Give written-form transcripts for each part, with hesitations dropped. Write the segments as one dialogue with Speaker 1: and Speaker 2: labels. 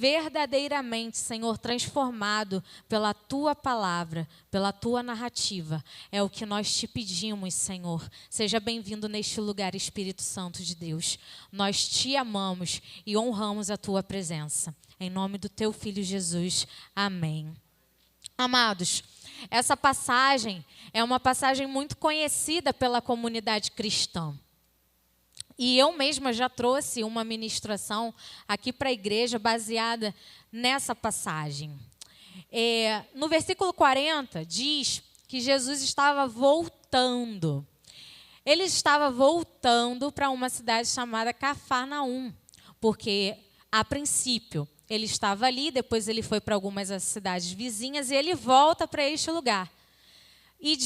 Speaker 1: verdadeiramente, Senhor, transformado pela Tua palavra, pela Tua narrativa. É o que nós te pedimos, Senhor. Seja bem-vindo neste lugar, Espírito Santo de Deus. Nós te amamos e honramos a Tua presença. Em nome do Teu Filho Jesus. Amém. Amados, essa passagem é uma passagem muito conhecida pela comunidade cristã. E eu mesma já trouxe uma ministração aqui para a igreja baseada nessa passagem. No versículo 40 diz que Jesus estava voltando. Ele estava voltando para uma cidade chamada Cafarnaum, porque a princípio ele estava ali, depois ele foi para algumas cidades vizinhas e ele volta para este lugar. E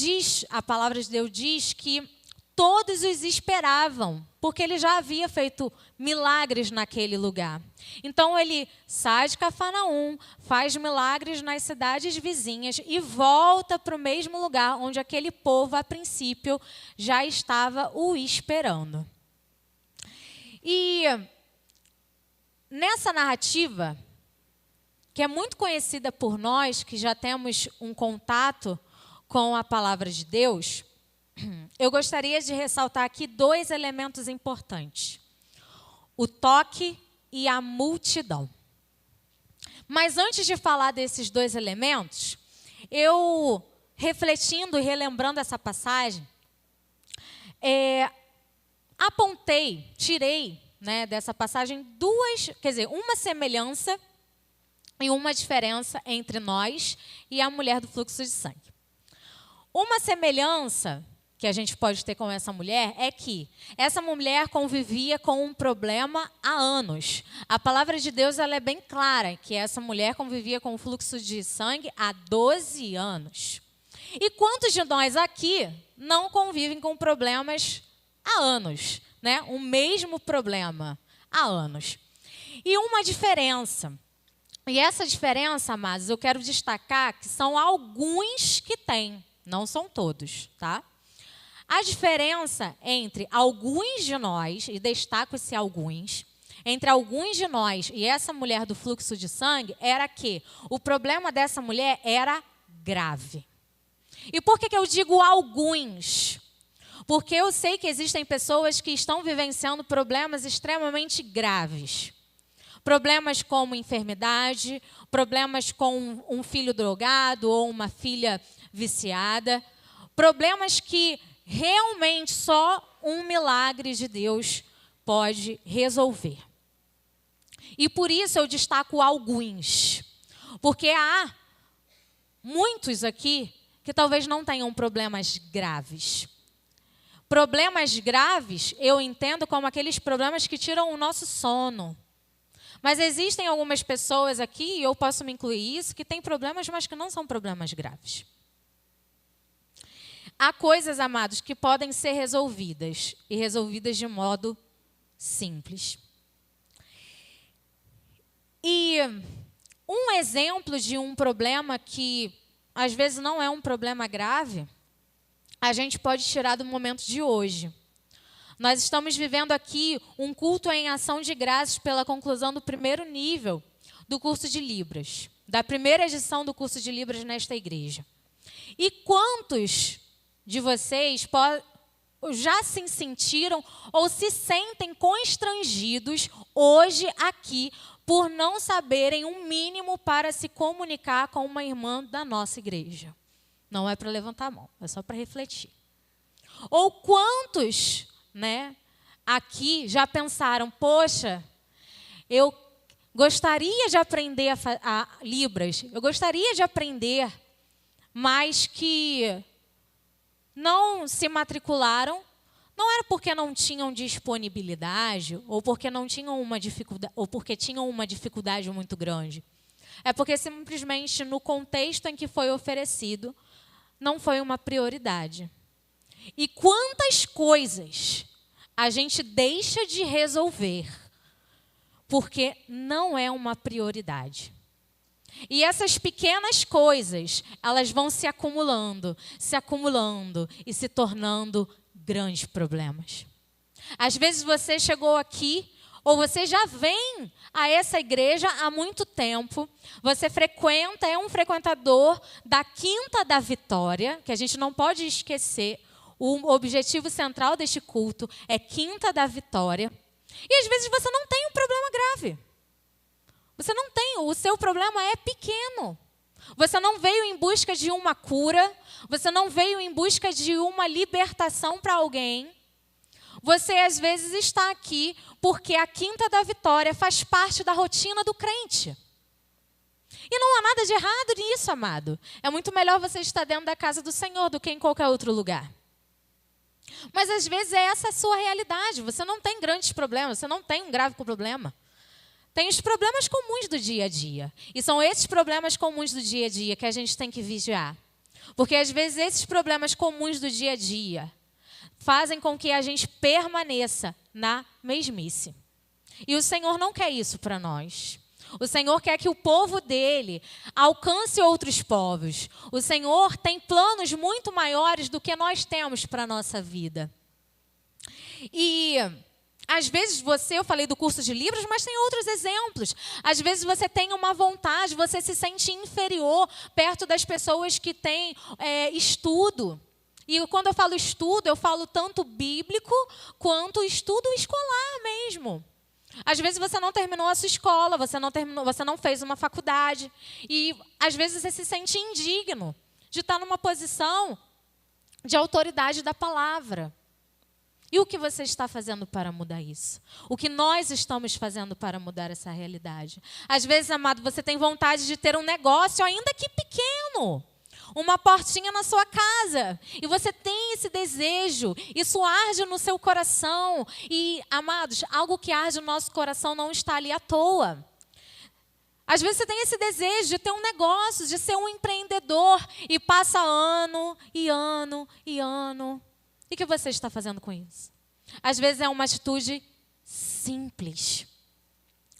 Speaker 1: a palavra de Deus diz que todos os esperavam, porque ele já havia feito milagres naquele lugar. Então ele sai de Cafarnaum, faz milagres nas cidades vizinhas e volta para o mesmo lugar onde aquele povo, a princípio, já estava o esperando. E nessa narrativa, que é muito conhecida por nós, que já temos um contato com a palavra de Deus, eu gostaria de ressaltar aqui 2 elementos importantes: o toque e a multidão. Mas antes de falar desses 2 elementos, eu, refletindo e relembrando essa passagem, tirei, né, dessa passagem uma semelhança e uma diferença entre nós e a mulher do fluxo de sangue. Uma semelhança que a gente pode ter com essa mulher é que essa mulher convivia com um problema há anos. A palavra de Deus ela é bem clara, que essa mulher convivia com o fluxo de sangue há 12 anos. E quantos de nós aqui não convivem com problemas há anos, né? O mesmo problema há anos. E uma diferença. E essa diferença, amados, eu quero destacar que são alguns que têm, não são todos, tá? A diferença entre alguns de nós, e destaco esse alguns, entre alguns de nós e essa mulher do fluxo de sangue, era que o problema dessa mulher era grave. E por que eu digo alguns? Porque eu sei que existem pessoas que estão vivenciando problemas extremamente graves. Problemas como enfermidade, problemas com um filho drogado ou uma filha viciada, problemas que realmente só um milagre de Deus pode resolver. E por isso eu destaco alguns. Porque há muitos aqui que talvez não tenham problemas graves. Problemas graves eu entendo como aqueles problemas que tiram o nosso sono. Mas existem algumas pessoas aqui, e eu posso me incluir isso, que têm problemas, mas que não são problemas graves. Há coisas, amados, que podem ser resolvidas, e resolvidas de modo simples. E um exemplo de um problema que, às vezes, não é um problema grave, a gente pode tirar do momento de hoje. Nós estamos vivendo aqui um culto em ação de graças pela conclusão do 1º nível do curso de Libras, da primeira edição do curso de Libras nesta igreja. E quantos de vocês já se sentiram ou se sentem constrangidos hoje aqui por não saberem um mínimo para se comunicar com uma irmã da nossa igreja? Não é para levantar a mão, é só para refletir. Ou quantos, né, aqui já pensaram, poxa, eu gostaria de aprender a Libras, eu gostaria de aprender, mas que não se matricularam, não era porque não tinham disponibilidade ou porque não tinham uma dificuldade, ou porque tinham uma dificuldade muito grande. É porque simplesmente no contexto em que foi oferecido não foi uma prioridade. E quantas coisas a gente deixa de resolver porque não é uma prioridade. E essas pequenas coisas, elas vão se acumulando e se tornando grandes problemas. Às vezes você chegou aqui ou você já vem a essa igreja há muito tempo, você frequenta, é um frequentador da Quinta da Vitória, que a gente não pode esquecer, o objetivo central deste culto é Quinta da Vitória, e às vezes você não tem um problema grave. Você não tem, o seu problema é pequeno. Você não veio em busca de uma cura, você não veio em busca de uma libertação para alguém. Você, às vezes, está aqui porque a Quinta da Vitória faz parte da rotina do crente. E não há nada de errado nisso, amado. É muito melhor você estar dentro da casa do Senhor do que em qualquer outro lugar. Mas, às vezes, essa é a sua realidade. Você não tem grandes problemas, você não tem um grave problema. Tem os problemas comuns do dia a dia. E são esses problemas comuns do dia a dia que a gente tem que vigiar. Porque, às vezes, esses problemas comuns do dia a dia fazem com que a gente permaneça na mesmice. E o Senhor não quer isso para nós. O Senhor quer que o povo dele alcance outros povos. O Senhor tem planos muito maiores do que nós temos para a nossa vida. E às vezes eu falei do curso de livros, mas tem outros exemplos. Às vezes você tem uma vontade, você se sente inferior perto das pessoas que têm estudo. E quando eu falo estudo, eu falo tanto bíblico quanto estudo escolar mesmo. Às vezes você não terminou a sua escola, você não fez uma faculdade. E às vezes você se sente indigno de estar numa posição de autoridade da palavra. E o que você está fazendo para mudar isso? O que nós estamos fazendo para mudar essa realidade? Às vezes, amado, você tem vontade de ter um negócio, ainda que pequeno, uma portinha na sua casa, e você tem esse desejo, isso arde no seu coração. E, amados, algo que arde no nosso coração não está ali à toa. Às vezes você tem esse desejo de ter um negócio, de ser um empreendedor, e passa ano, e ano, e ano. E o que você está fazendo com isso? Às vezes é uma atitude simples.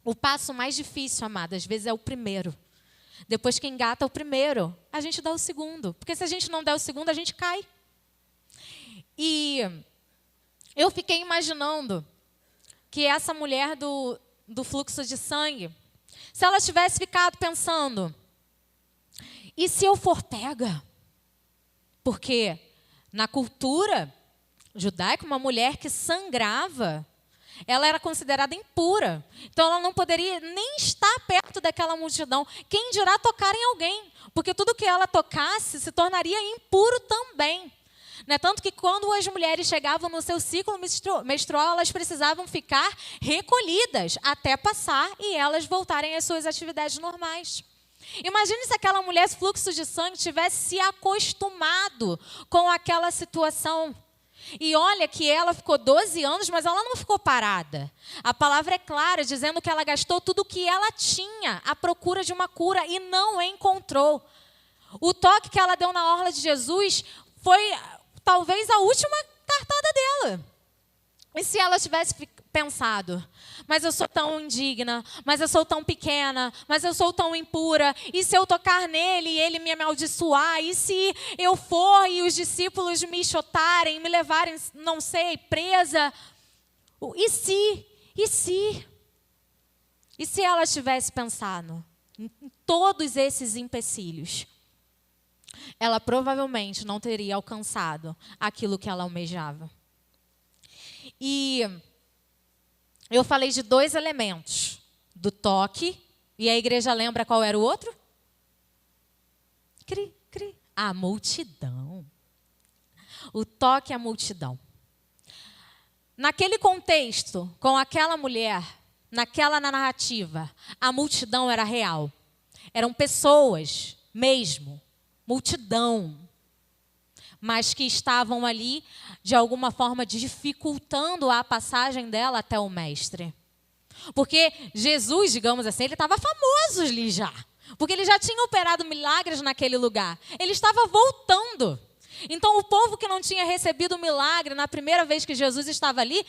Speaker 1: O passo mais difícil, amado, às vezes é o primeiro. Depois que engata o primeiro, a gente dá o segundo. Porque se a gente não der o segundo, a gente cai. E eu fiquei imaginando que essa mulher do fluxo de sangue, se ela tivesse ficado pensando, e se eu for pega? Porque na cultura judaica, uma mulher que sangrava, ela era considerada impura. Então, ela não poderia nem estar perto daquela multidão. Quem dirá tocar em alguém? Porque tudo que ela tocasse se tornaria impuro também. Né? Tanto que quando as mulheres chegavam no seu ciclo menstrual, elas precisavam ficar recolhidas até passar e elas voltarem às suas atividades normais. Imagine se aquela mulher, fluxo de sangue, tivesse se acostumado com aquela situação. E olha que ela ficou 12 anos, mas ela não ficou parada. A palavra é clara, dizendo que ela gastou tudo o que ela tinha à procura de uma cura e não encontrou. O toque que ela deu na orla de Jesus foi talvez a última cartada dela. E se ela tivesse pensado, mas eu sou tão indigna, mas eu sou tão pequena, mas eu sou tão impura, e se eu tocar nele e ele me amaldiçoar, e se eu for e os discípulos me enxotarem, me levarem, não sei, presa, e se? E se ela tivesse pensado em todos esses empecilhos, ela provavelmente não teria alcançado aquilo que ela almejava. E eu falei de 2 elementos, do toque, e a igreja lembra qual era o outro? A multidão. O toque e a multidão. Naquele contexto, com aquela mulher, naquela narrativa, a multidão era real. Eram pessoas mesmo, multidão, mas que estavam ali, de alguma forma, dificultando a passagem dela até o mestre. Porque Jesus, digamos assim, ele estava famoso ali já. Porque ele já tinha operado milagres naquele lugar. Ele estava voltando. Então, o povo que não tinha recebido o milagre na primeira vez que Jesus estava ali,